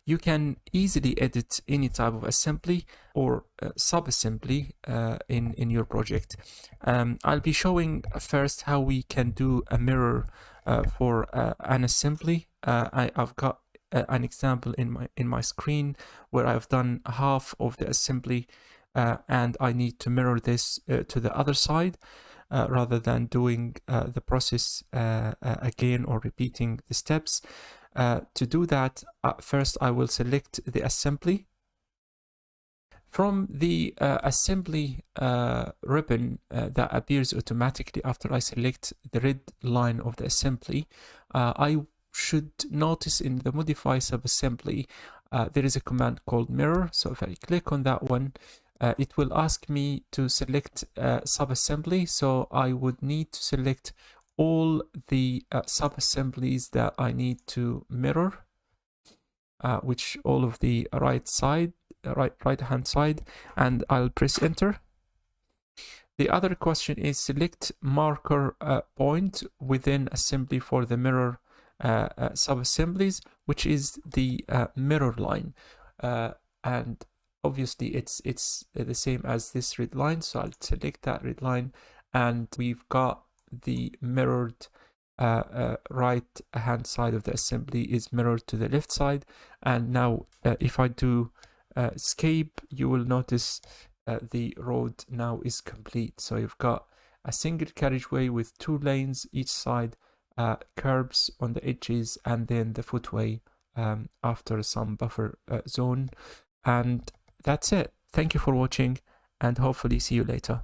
you can easily edit any type of assembly or sub-assembly in your project. I'll be showing first how we can do a mirror for an assembly. I've got an example in my screen where I've done half of the assembly and I need to mirror this to the other side rather than doing the process again or repeating the steps. To do that, first I will select the assembly. From the assembly ribbon that appears automatically after I select the red line of the assembly, I should notice in the modify subassembly there is a command called mirror. So if I click on that one, it will ask me to select subassembly. So I would need to select all the sub-assemblies that I need to mirror, which all of the right hand side, and I'll press enter. The other question is select marker point within assembly for the mirror sub-assemblies, which is the mirror line, and obviously it's the same as this red line, so I'll select that red line, and we've got the mirrored right hand side of the assembly is mirrored to the left side. And now if I do escape, you will notice the road now is complete. So you've got a single carriageway with 2 lanes each side, curbs on the edges, and then the footway after some buffer zone. And that's it. Thank you for watching, and hopefully see you later.